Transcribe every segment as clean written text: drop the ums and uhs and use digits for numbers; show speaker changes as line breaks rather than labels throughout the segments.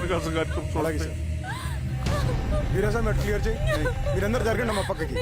త్వరగా సంఘటన
అలాగే సార్. మీరే సార్ మీరు క్లియర్ చేయి. మీరందరూ జరగండి మా పక్కకి.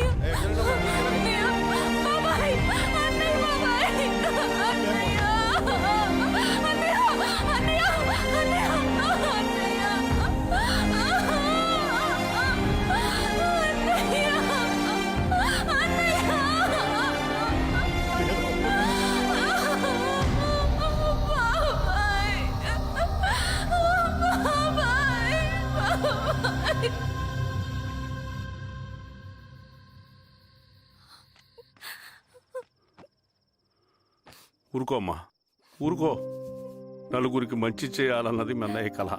ఊరుకో అమ్మా, ఊరుకో. నలుగురికి మంచి చేయాలన్నది మీ అన్నయ్య కళ.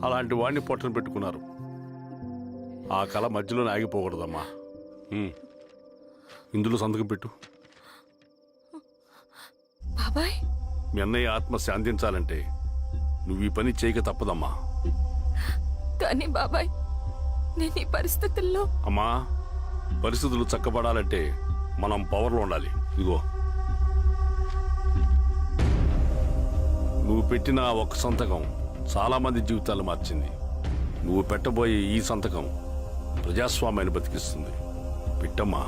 అలాంటి వాడిని పొట్టను పెట్టుకున్నారు. ఆ కళ మధ్యలోనే ఆగిపోకూడదమ్మా. ఇందులో సంతకం పెట్టు.
బాబాయ్,
మీ అన్నయ్య ఆత్మ శాంతించాలంటే నువ్వు ఈ పని చేయక తప్పదమ్మా.
కానీ బాబాయ్, నేను ఈ పరిస్థితుల్లో...
అమ్మా, పరిస్థితులు చక్కబడాలంటే మనం పవర్లో ఉండాలి. ఇగో, నువ్వు పెట్టిన ఆ ఒక్క సంతకం చాలా మంది జీవితాలు మార్చింది. నువ్వు పెట్టబోయే ఈ సంతకం ప్రజాస్వామ్యాన్ని బతికిస్తుంది. పెట్టమ్మా.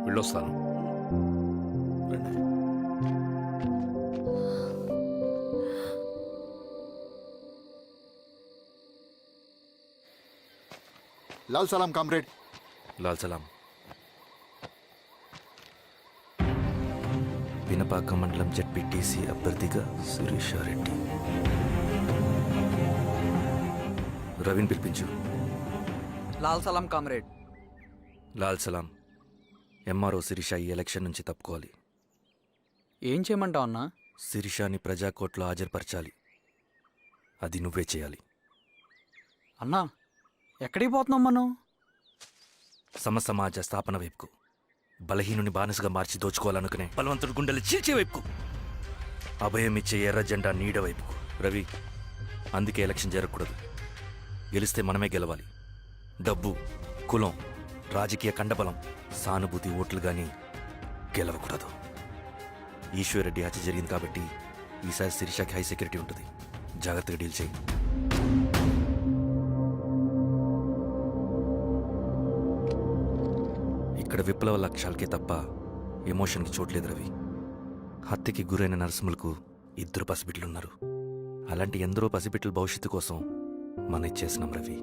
వెళ్ళొస్తాను.
లాల్ సలాం కామ్రేడ్.
లాల్ సలాం. పినపాక మండలం జెడ్పీటీసీ అభ్యర్థిగా శిరీషారెడ్డి. రవిని పిలిపించు.
లాల్ సలాం కామ్రేడ్.
లాల్ సలాం. ఎంఆర్ఓ శిరీష ఈ ఎలక్షన్ నుంచి తప్పుకోవాలి.
ఏం చేయమంటావు అన్నా?
శిరీషాని ప్రజాకోర్టులో హాజరుపరచాలి. అది నువ్వే చేయాలి.
అన్నా, ఎక్కడికి పోతున్నాం మనం?
సమసమాజ స్థాపన వైపుకు. బలహీనుని బానిసగా మార్చి దోచుకోవాలనుకునే బలవంతుడు గుండెలు చీల్చే వైపుకు. అభయం ఇచ్చే ఎర్ర జెండా నీడ వైపుకు. రవి, అందుకే ఎలక్షన్ జరగకూడదు. గెలిస్తే మనమే గెలవాలి. డబ్బు, కులం, రాజకీయ కండబలం, సానుభూతి ఓట్లు గాని గెలవకూడదు. ఈశ్వర్రెడ్డి హత్య జరిగింది కాబట్టి ఈసారి శిరీషకి హై సెక్యూరిటీ ఉంటుంది. జాగ్రత్తగా డీల్ చేయి. ఇక్కడ విప్లవ లక్ష్యాలకే తప్ప ఎమోషన్కి చోట్లేదు రవి. హత్యకి గురైన నరసింహులకు 2 పసిబిడ్డలున్నారు. అలాంటి ఎందరో పసిబిడ్డల భవిష్యత్తు కోసం మనం ఇచ్చేసినాం రవి.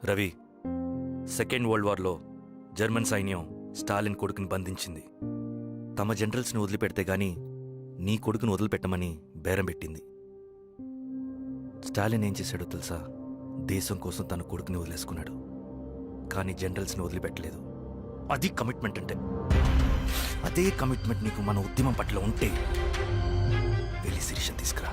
రవి, సెకండ్ వరల్డ్ వార్లో జర్మన్ సైన్యం స్టాలిన్ కొడుకుని బంధించింది. తమ జనరల్స్ని వదిలిపెడితే గాని నీ కొడుకును వదిలిపెట్టమని బేరం పెట్టింది. స్టాలిన్ ఏం చేశాడో తెలుసా? దేశం కోసం తన కొడుకుని వదిలేసుకున్నాడు. కానీ జనరల్స్ని వదిలిపెట్టలేదు. అది కమిట్మెంట్ అంటే. అదే కమిట్మెంట్ నీకు మన ఉద్యమం పట్ల ఉంటే వెళ్ళి శిరీష తీసుకురా.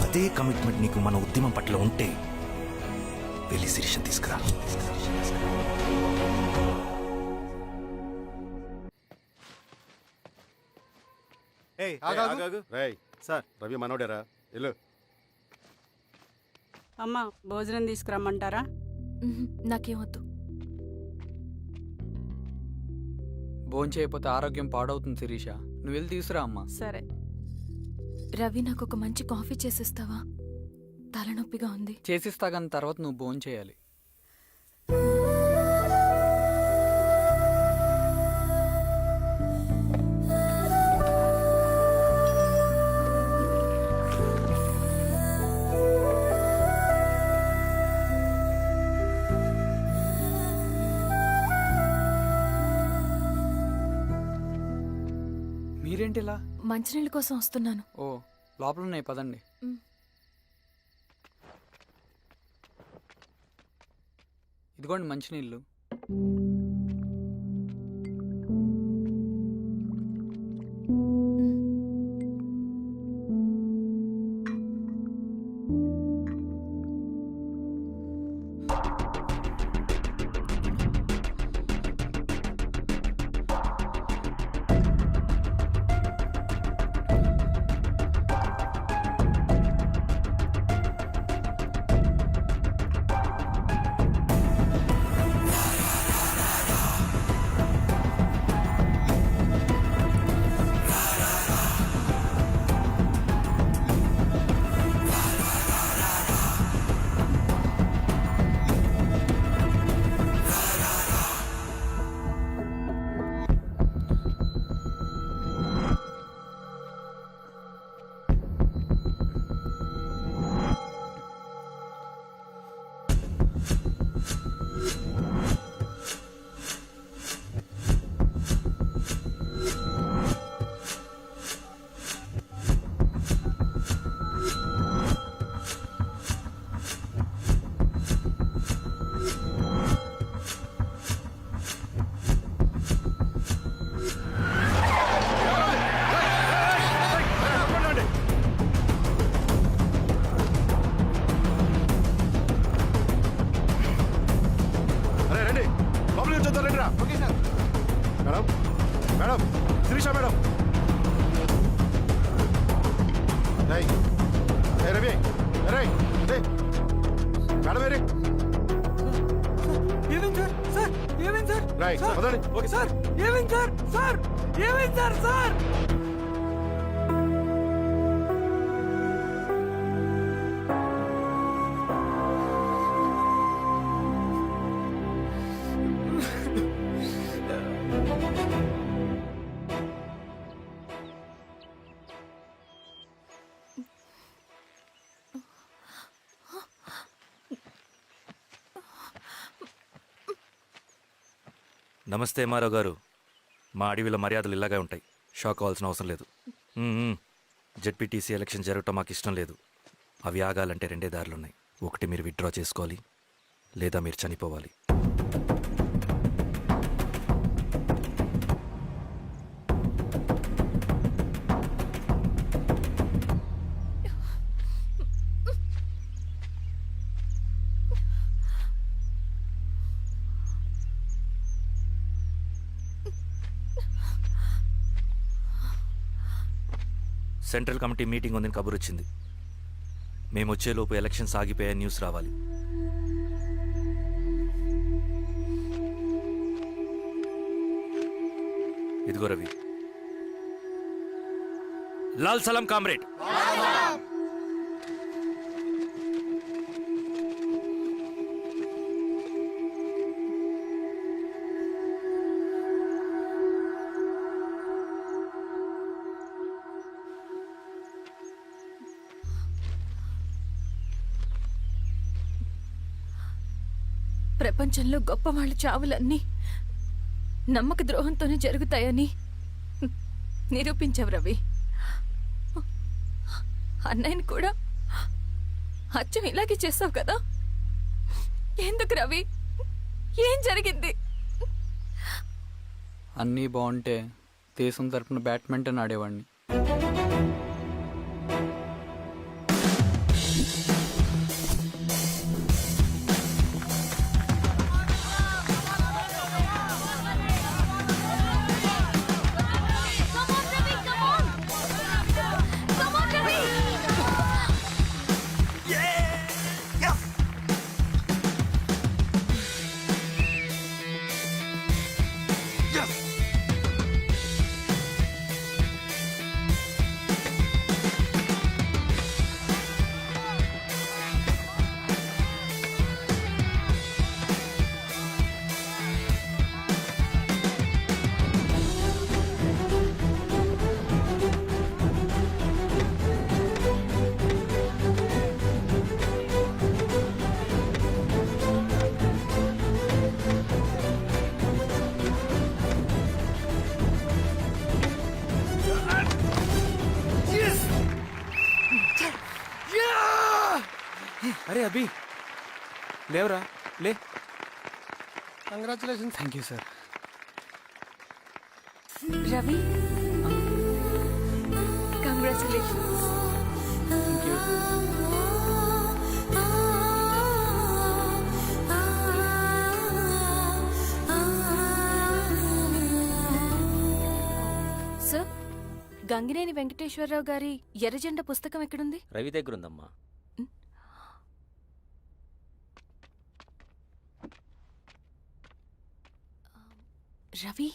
అదే కమిట్మెంట్ నీకు మన ఉద్యమం పట్ల ఉంటే వెళ్ళి శిరీష తీసుకురా.
సార్, రవి మనోడేరా? వెళ్ళు.
అమ్మా, భోజనం తీసుకురమ్మంటారా?
నాకేమొద్దు.
భోంచేయకపోతే ఆరోగ్యం పాడవుతుంది శిరీష. నువ్వు వెళ్ళి తీసురా అమ్మా.
సరే.
రవి, నాకు ఒక మంచి కాఫీ చేసిస్తావా? తలనొప్పిగా ఉంది.
చేసిస్తా కానీ తర్వాత నువ్వు భోంచేయాలి. మీరేంటి ఇలా?
మంచినీళ్ళ కోసం వస్తున్నాను.
ఓ లోపల ఉన్నాయి, పదండి.
మ్.
ఇదిగోండి మంచినీళ్ళు.
అరే రండి, లోపలికి వచ్చేద్దాం రండి రా.
Okay sir.
Madam, madam, Shirisha madam. రేయ్, ఏ రవి, రేయ్, రేయ్. మేడం ఏరి.
ఏమైంది సార్? సార్ ఏమైంది సార్?
రేయ్, పదండి.
Okay sir. ఏమైంది సార్? సార్ ఏమైంది సార్? సార్
నమస్తే మారో గారు. మా అడవిలో మర్యాదలు ఇలాగే ఉంటాయి. షాక్ అవ్వాల్సిన అవసరం లేదు. జెడ్పీటీసీ ఎలక్షన్ జరగటం మాకు ఇష్టం లేదు. అవి ఆగాలంటే రెండే దారులున్నాయి. ఒకటి మీరు విత్డ్రా చేసుకోవాలి, లేదా మీరు చనిపోవాలి. సెంట్రల్ కమిటీ మీటింగ్ ఉందని కబురు వచ్చింది. మేము వచ్చేలోపు ఎలక్షన్స్ ఆగిపోయే న్యూస్ రావాలి. ఇదిగో రవి. లాల్ సలాం కామ్రేడ్.
ప్రపంచంలో గొప్ప వాళ్ళ చావులన్నీ నమ్మక ద్రోహంతోనే జరుగుతాయని నిరూపించావు రవి. అన్నయ్యని కూడా అచ్చం ఇలాగే చేస్తావు కదా? ఎందుకు రవి? ఏం జరిగింది?
అన్నీ బాగుంటే దేశం తరపున బ్యాడ్మింటన్ ఆడేవాడిని.
అభి లేవరా లే.
Congratulation. Thank you sir.
Ravi congratulations.
Thank you.
Sir, Gangineni Venkateswararao గారి ఎర్రజెండ పుస్తకం ఎక్కడుంది?
రవి దగ్గర ఉందమ్మా.
రవి,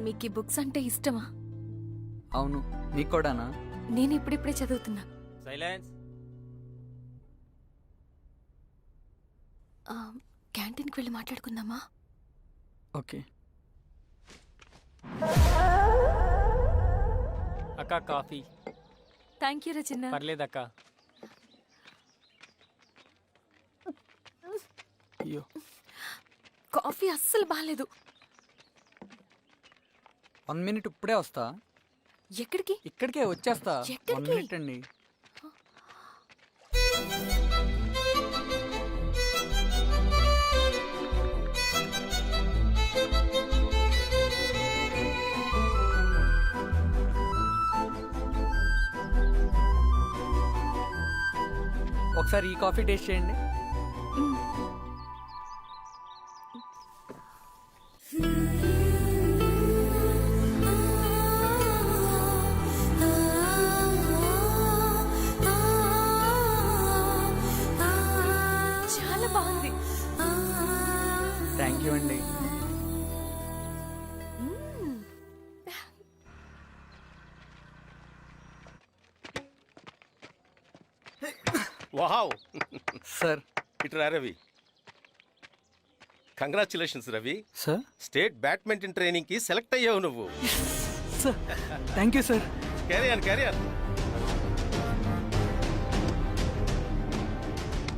మీకు ఈ బుక్స్ అంటే ఇష్టమా?
అవును, మీకు కూడానా?
నేను ఇప్పుడిప్పుడే చదువుతున్నా.
సైలెన్స్.
క్యాంటీన్కి వెళ్ళి మాట్లాడుకుందామా?
ఓకే.
అక్క కాఫీ.
థ్యాంక్ యూ రచన.
పర్లేదక్క.
అయ్యో,
కాఫీ అస్సలు బాగాలేదు.
1 minute ఇప్పుడే వస్తా.
ఎక్కడికి?
ఇక్కడికే వచ్చేస్తా.
ఎక్కడికి?
1 minute అండి. ఒకసారి ఈ కాఫీ టేస్ట్ చేయండి.
చాలా బాగుంది.
థ్యాంక్ యూ అండి.
వావ్.
సార్.
ఇటు రా Ravi. Congratulations Ravi.
Sir.
State badminton training కి సెలెక్ట్ అయ్యావు నువ్వు.
Sir, thank you sir.
Carrier.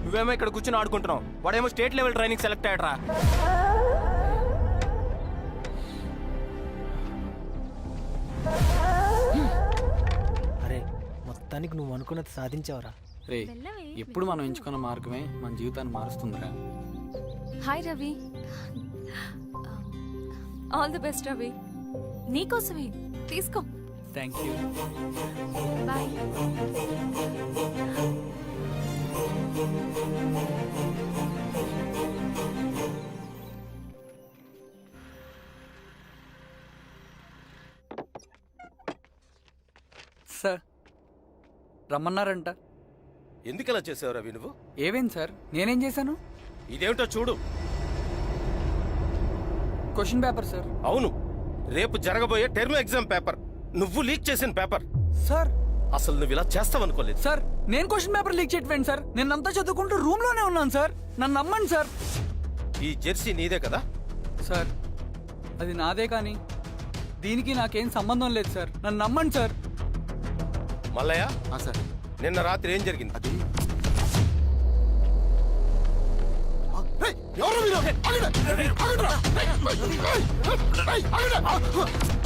నువ్వేమో ఇక్కడ కూర్చొని ఆడుకుంటున్నావు, వాడేమో స్టేట్ లెవెల్ ట్రైనింగ్ సెలెక్ట్ అయ్యాడ్రా.
అరే, మొత్తానికి నువ్వు అనుకున్నది సాధించావురా.
రే, ఎప్పుడు మనం ఎంచుకున్న మార్గమే మన జీవితాన్ని మారుస్తుందిరా.
Hi Ravi. All the best Ravi. నీకోసమే, తీసుకో.
Thank you.
బాయ్.
సార్, రమ్మన్నారంట.
ఎందుకు అలా చేసావు రవి నువ్వు?
ఏవేం సార్, నేనేం చేశాను?
ఇదేమిటో చూడు.
Question paper sir.
అవును, రేపు జరగబోయే టర్మ్ ఎగ్జామ్ పేపర్. నువ్వు లీక్ చేసిన పేపర్.
సార్.
అసలు నువ్వు ఇలా చేస్తావనుకోలేదు.
సార్, నేను క్వశ్చన్ పేపర్ లీక్ చేయట్లేండి సార్. నేనంతా చదువుకుంటూ రూమ్ లోనే ఉన్నాను సార్. నన్ను నమ్మండి సార్.
ఈ జెర్సీ నీదే కదా?
సార్, అది నాదే కానీ దీనికి నాకేం సంబంధం లేదు సార్. నన్ను నమ్మండి సార్.
మల్లయ్య,
సార్
నిన్న రాత్రి ఏం జరిగింది?
అది ఎవరు మీరు?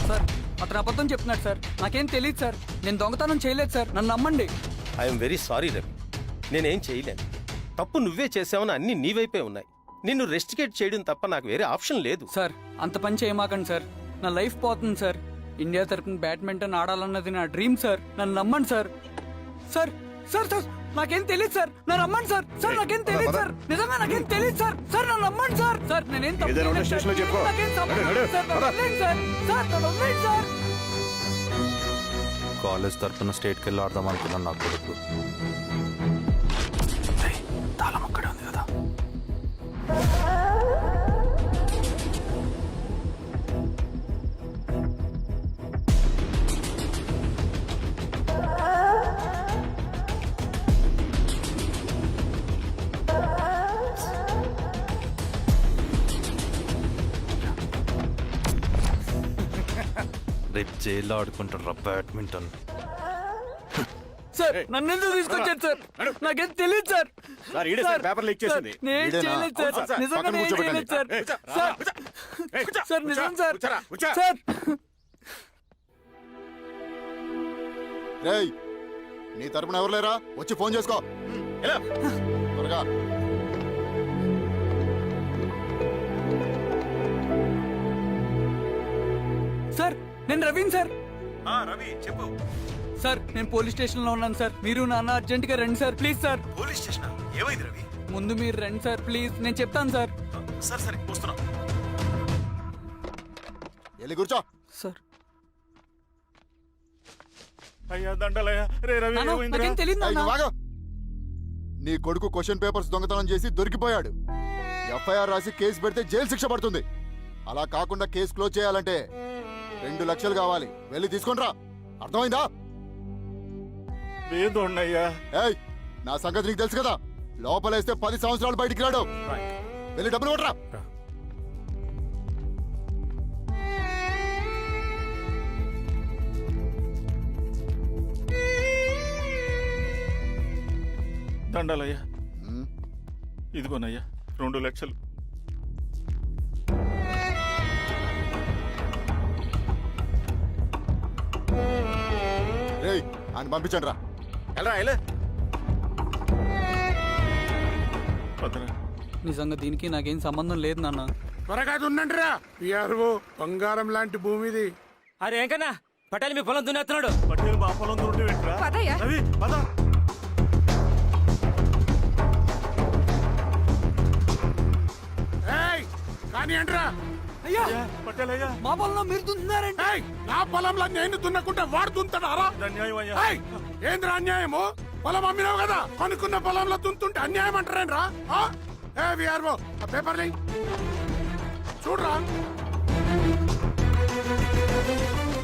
సార్, అతను అబద్ధం చెప్తున్నాడు సార్. నాకేం తెలియదు సార్. నేను దొంగతనం చేయలేదు సార్. నన్ను నమ్మండి.
I'm very sorry Ravi. నేనేం చేయలేను. తప్పు నువ్వే చేసావని అన్ని నీ వైపే ఉన్నాయి. నిన్ను రెస్టికేట్ చేయడం తప్ప నాకు వేరే ఆప్షన్ లేదు.
సార్, అంత పని చేయమాకండి సార్. నా లైఫ్ పోతుంది సార్. ఇండియా తరపున బ్యాడ్మింటన్ ఆడాలన్నది నా డ్రీమ్ సార్. నన్ను నమ్మండి సార్. సార్ సార్ సార్ నాకేం తెలియదు సార్. నన్ను నమ్మండి సార్. సార్, నాకేం తెలియదు సార్. నిజంగా నాకేం తెలియదు సార్. సార్, నన్ను నమ్మండి సార్. సార్, నేనేం తప్పు చేయలేదు సార్. నాకేం సంబంధం లేదు సార్. నన్ను వదిలేయండి సార్. సార్, నన్ను వదిలేయండి సార్.
కాలేజ్ తరఫున స్టేట్కి వెళ్ళి ఆడదాం అనుకున్నాను నా కొడుకు. తాళం అక్కడే ఉంది కదా. రేపు జైల్లో ఆడుకుంటారా బ్యాడ్మింటన్?
సార్, నన్ను ఎందుకు తీసుకొచ్చారు సార్? నాకేం తెలియదు సార్.
పేపర్ లీక్ చేసింది.
నేను చేయలేదు సార్. నిజంగా నేను చేయలేదు సార్. సార్, సార్, నిజం సార్. సార్,
రేయ్, నీ తరపున ఎవరు లేరా? వచ్చి ఫోన్ చేసుకో.
ఎలా?
త్వరగా.
సార్ నేను రవీన్ సార్.
రవి చెప్పు.
సార్ నేను పోలీస్ స్టేషన్ లో ఉన్నాను సార్. మీరు నాన్న అర్జెంట్ గా రండి sir please sir.
Police station ఏమైంది రవి?
ముందు మీరు రండి సార్ ప్లీజ్, నేను చెప్తాను సార్.
సరే సరే వస్తున్నా.
వెళ్ళి కూర్చో.
సార్
అయ్యా దండలయ్యా. రే రవి
నాన్న,
ఏమైందిరా?
నాకేం తెలియదు
ఏయ్,
నాన్న.
నువ్వు ఆగు. నీ కొడుకు క్వశ్చన్ పేపర్స్ దొంగతనం చేసి దొరికిపోయాడు. ఎఫ్ఐఆర్ రాసి కేసు పెడితే జైలు శిక్ష పడుతుంది. అలా కాకుండా కేసు క్లోజ్ చేయాలంటే 2 లక్షలు కావాలి. వెళ్ళి తీసుకొని రా. అర్థమైందా?
వేదోడ్నయ్యా.
ఏయ్, నా సంగతి నీకు తెలుసు కదా. లోపలేస్తే 10 సంవత్సరాలు బయటికి రాడు. వెళ్ళి డబ్బులు కొట్టరా.
దండలయ్యా.
ఉమ్,
ఇదిగోనయ్యా 2 లక్షలు.
రేయ్, ఆయన పంపించండి రా.
ఎలా ఎలా?
పదరా.
నిజంగా దీనికి నాకేం సంబంధం లేదు నాన్న.
త్వరగా దున్నండిరా. పిఆర్ఓ బంగారం లాంటి భూమిది.
అరే ఏంకన్నా పటేల్ మీ పొలం దున్నేస్తున్నాడు.
పటేల్ మా పొలం దున్నుంటే పెట్టరా. రవి పద. ఏయ్, కానీ అంటరా.
అయ్యా
పటేల్ అయ్యా.
మా పొలంలో మీరు దున్నుతున్నారంటే
ఏయ్, నా పొలంలో నేను దున్నకుంటే వాడు దున్నుతాడా? ఏయ్, ఏంద్రా అన్యాయము? పొలం అమ్మినావు కదా, కొనుక్కున్న పొలంలో దున్నుతుంటే అన్యాయం అంటారేంట్రా? ఏ విఆర్ఓ ఆ పేపర్లు చూడరా.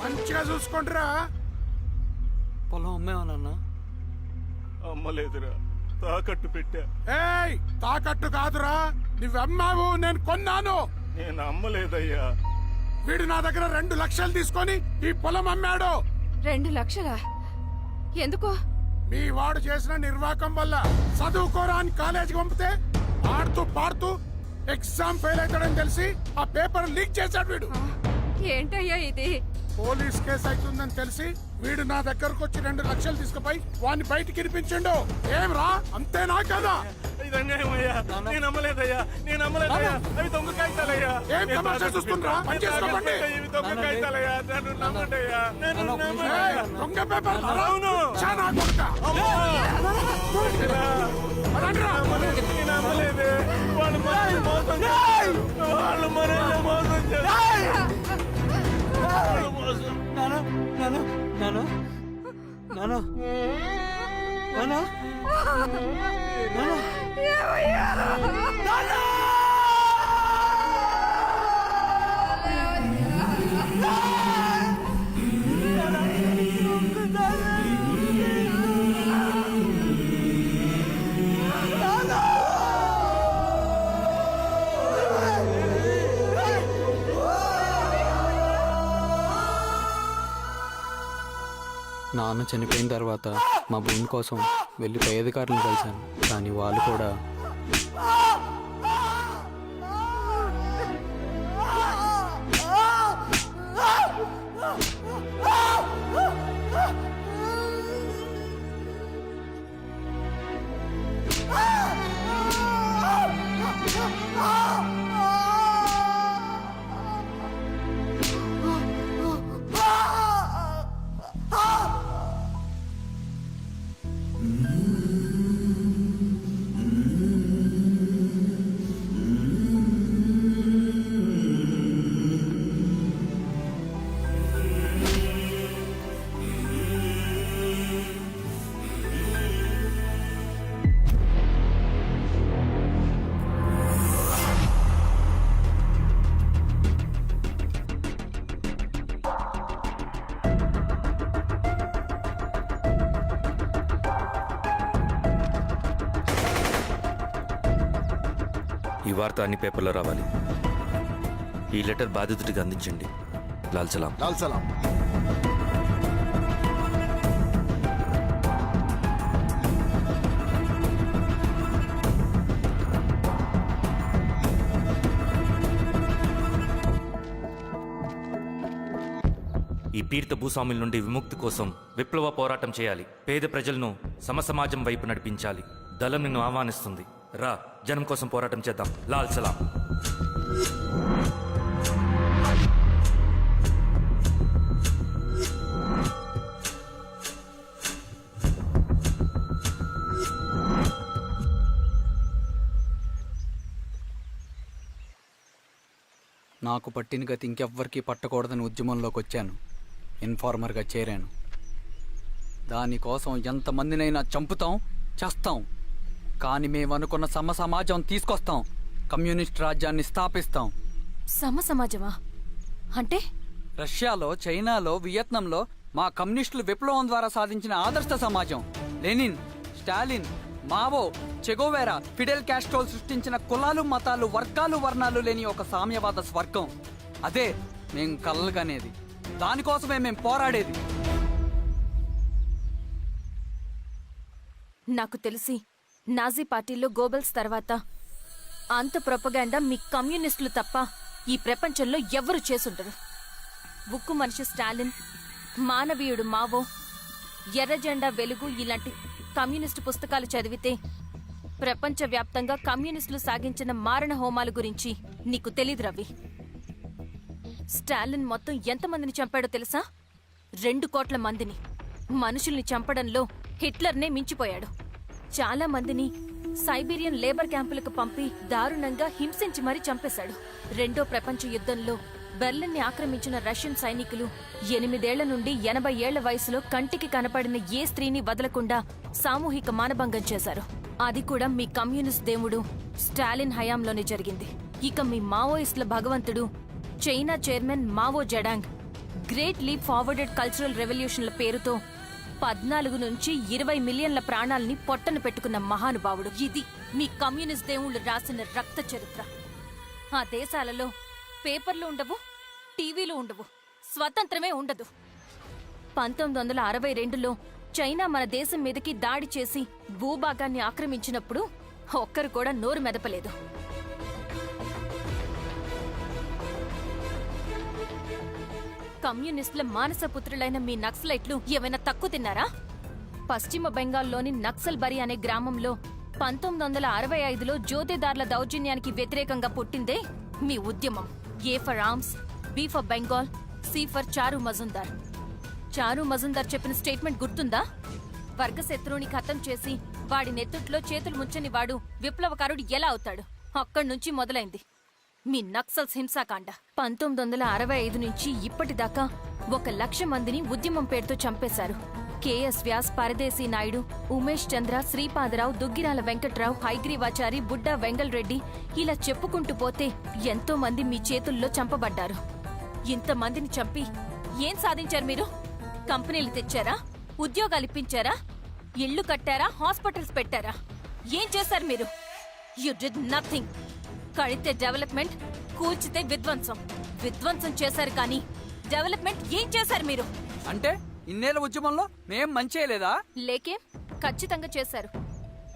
మంచిగా చూసుకుంటారా.
పొలం అమ్మేవా నాన్న?
అమ్మలేదురా, తాకట్టు పెట్టా. ఏయ్, తాకట్టు కాదురా, నువ్వమ్మావు, నేను కొన్నాను. నేను అమ్మలేదయ్యా. వీడు నా దగ్గర 2 లక్షలు తీసుకొని ఈ పొలం అమ్మాడు.
2 లక్షలా? ఎందుకో?
మీ వాడు చేసిన నిర్వాకం వల్ల చదువుకోరా అని కాలేజీకి పంపితే ఆడుతూ పాడుతూ ఎగ్జామ్ ఫెయిల్ అవుతాడని తెలిసి ఆ పేపర్ లీక్ చేశాడు వీడు.
ఏంటయ్యా ఇది?
పోలీస్ కేసు అవుతుందని తెలిసి వీడు నా దగ్గరకు వచ్చి 2 లక్షలు తీసుకుపోయి వాడిని బయటికి ఇరిపించిండు. ఏం రా, అంతేనా కదా? ఏం తమాషా చూస్తుండ్రా? పని చేసుకోమండి. ఏయ్, దొంగ పేపర్ చాలా కొడుకా. పదండ్రా.
నాన్న నాన్న నాన్న నాన్న నాన్న నాన్న చనిపోయిన తర్వాత మా భూమి కోసం వెళ్ళి పై అధికారులను కలిశాను, కానీ వాళ్ళు కూడా
ఈ వార్త అన్ని పేపర్లో రావాలి. ఈ లెటర్ బాధితుడికి అందించండి. లాల్ సలాం.
లాల్ సలాం.
ఈ పీడిత భూస్వాముల నుండి విముక్తి కోసం విప్లవ పోరాటం చేయాలి. పేద ప్రజలను సమసమాజం వైపు నడిపించాలి. దళం నిన్ను ఆహ్వానిస్తుంది. రా, జనం కోసం పోరాటం చేద్దాం. లాల్ సలాం.
నాకు పట్టిన గతి ఇంకెవ్వరికీ పట్టకూడదని ఉద్యమంలోకి వచ్చాను. ఇన్ఫార్మర్గా చేరాను. దానికోసం ఎంతమందినైనా చంపుతాం, చేస్తాం. కానీ మేమనుకున్న సమాజం తీసుకొస్తాం. కమ్యూనిస్ట్ రాజ్యాన్ని స్థాపిస్తాం.
సమాజమా అంటే?
రష్యాలో, చైనాలో, వియత్నంలో మా కమ్యూనిస్టులు విప్లవం ద్వారా సాధించిన ఆదర్శ సమాజం. Lenin, Stalin, Mao, Che Guevara, Fidel కాస్ట్రోల్ సృష్టించిన కులాలు, మతాలు, వర్గాలు, వర్ణాలు లేని ఒక సామ్యవాద స్వర్గం. అదే మేం కలలుగనేది. దానికోసమే మేం పోరాడేది.
నాకు తెలిసి నాజీ పార్టీలో గోబెల్స్ తర్వాత అంత ప్రొపగాండా మీ కమ్యూనిస్టులు తప్ప ఈ ప్రపంచంలో ఎవ్వరూ చేసుండరు. ఉక్కు మనిషి స్టాలిన్, మానవీయుడు మావో, ఎర్ర జెండా వెలుగు ఇలాంటి కమ్యూనిస్టు పుస్తకాలు చదివితే ప్రపంచవ్యాప్తంగా కమ్యూనిస్టులు సాగించిన మారణ హోమాల గురించి నీకు తెలీదు రవి. స్టాలిన్ మొత్తం ఎంతమందిని చంపాడో తెలుసా? 2 కోట్ల మందిని. మనుషుల్ని చంపడంలో హిట్లర్నే మించిపోయాడు. చాలా మందిని సైబీరియన్ లేబర్ క్యాంపులకు పంపి దారుణంగా హింసించి మరీ చంపేశాడు. 2వ ప్రపంచ యుద్ధంలో బెర్లిన్ని ఆక్రమించిన రష్యన్ సైనికులు 8 ఏళ్ల నుండి 80 ఏళ్ల వయసులో కంటికి కనపడిన ఏ స్త్రీని వదలకుండా సామూహిక మానభంగం చేశారు. అది కూడా మీ కమ్యూనిస్ట్ దేవుడు స్టాలిన్ హయాంలోనే జరిగింది. ఇక మీ మావోయిస్టుల భగవంతుడు China chairman Mao Zedong great leap forwarded cultural రెవల్యూషన్ల పేరుతో 14 నుంచి 20 మిలియన్ల ప్రాణాలని పొట్టన పెట్టుకున్న మహానుభావుడు. ఇది మీ కమ్యూనిస్ట్ దేవుళ్ళు రాసిన రక్త చరిత్ర. ఆ దేశాలలో పేపర్లు ఉండవు, టీవీలు ఉండవు, స్వతంత్రమే ఉండదు. 1962లో చైనా మన దేశం మీదకి దాడి చేసి భూభాగాన్ని ఆక్రమించినప్పుడు ఒక్కరు కూడా నోరు మెదపలేదు. కమ్యూనిస్టుల మానసపుత్రులైన మీ నక్సలైట్లు ఏమైనా తక్కువ తిన్నారా? పశ్చిమ బెంగాల్లోని నక్సల్బరి అనే గ్రామంలో 1965లో జోతేదార్ల దౌర్జన్యానికి వ్యతిరేకంగా పుట్టిందే మీ ఉద్యమం. A for arms, B for Bengal, C for Charu Majumdar. చారు మజుందార్ చెప్పిన స్టేట్మెంట్ గుర్తుందా? వర్గశత్రువుని ఖతం చేసి వాడి నెత్తుట్లో చేతులు ముంచని వాడు విప్లవకారుడు ఎలా అవుతాడు? అక్కడి నుంచి మొదలైంది మీ నక్సల్స్ హింసాకాండ. 1965 నుంచి ఇప్పటిదాకా 1,00,000 మందిని ఉద్యమం పేరుతో చంపేశారు. కేఎస్ వ్యాస్, పరదేశీ నాయుడు, ఉమేష్ చంద్ర, శ్రీపాదరావు, దుగ్గిరాల వెంకట్రావు, హైగ్రీవాచారి, బుడ్డా వెంగల్ రెడ్డి ఇలా చెప్పుకుంటూ పోతే ఎంతో మంది మీ చేతుల్లో చంపబడ్డారు. ఇంతమందిని చంపి ఏం సాధించారు మీరు? కంపెనీలు తెచ్చారా? ఉద్యోగాలు ఇప్పించారా? ఇళ్లు కట్టారా? హాస్పిటల్స్ పెట్టారా? ఏం చేశారు మీరు? You did nothing. కడితే డెవలప్మెంట్, కూల్చితే విధ్వంసం. విధ్వంసం చేశారు కానీ డెవలప్మెంట్ ఏం చేశారు మీరు?
అంటే ఇన్నేళ్ల ఉద్యమంలో మేం మంచేయలేదా?
లేకే, ఖచ్చితంగా చేశారు.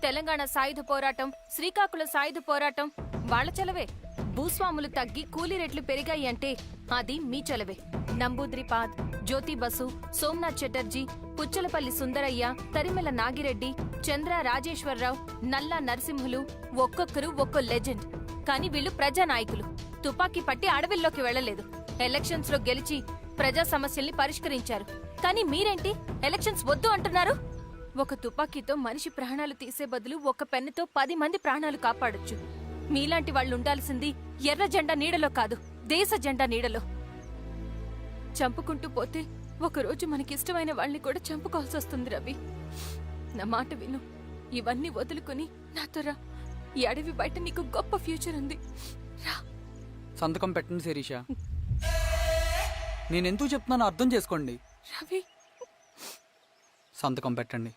తెలంగాణ సాయుధ పోరాటం, శ్రీకాకుళం సాయుధ పోరాటం వాళ్ళ చలవే. భూస్వాములు తగ్గి కూలీ రేట్లు పెరిగాయి అంటే అది మీ చలవే. నంబూద్రిపాద్, జ్యోతి బసు, సోమనాథ్ చటర్జీ, పుచ్చలపల్లి సుందరయ్య, తరిమెల నాగిరెడ్డి, చంద్ర రాజేశ్వరరావు, నల్లా నరసింహులు ఒక్కొక్కరు ఒక్కో లెజెండ్. కానీ వీళ్ళు ప్రజానాయకులు. తుపాకీ పట్టి అడవిల్లోకి వెళ్లలేదు. ఎలక్షన్స్ లో గెలిచి ప్రజా సమస్యల్ని పరిష్కరించారు. కానీ మీరేంటి ఎలక్షన్స్ వద్దు అంటున్నారు? ఒక తుపాకీతో మనిషి ప్రాణాలు తీసే బదులు ఒక పెన్నుతో 10 మంది ప్రాణాలు కాపాడొచ్చు. మీలాంటి వాళ్ళు ఉండాల్సింది ఎర్ర జెండా నీడలో కాదు, దేశ జెండా నీడలో. చంపుకుంటూ పోతే ఒకరోజు మనకిష్టమైన వాళ్ళని కూడా చంపుకోవాల్సి వస్తుంది రవి. నా మాట విను. ఇవన్నీ వదులుకుని నాతో రా. ఈ అడవి బయట నీకు గొప్ప ఫ్యూచర్ ఉంది. రా.
సంతకం పెట్టండి శిరీష. నేనెందుకు చెప్తున్నానో అర్థం చేసుకోండి.
రవి,
సంతకం పెట్టండి.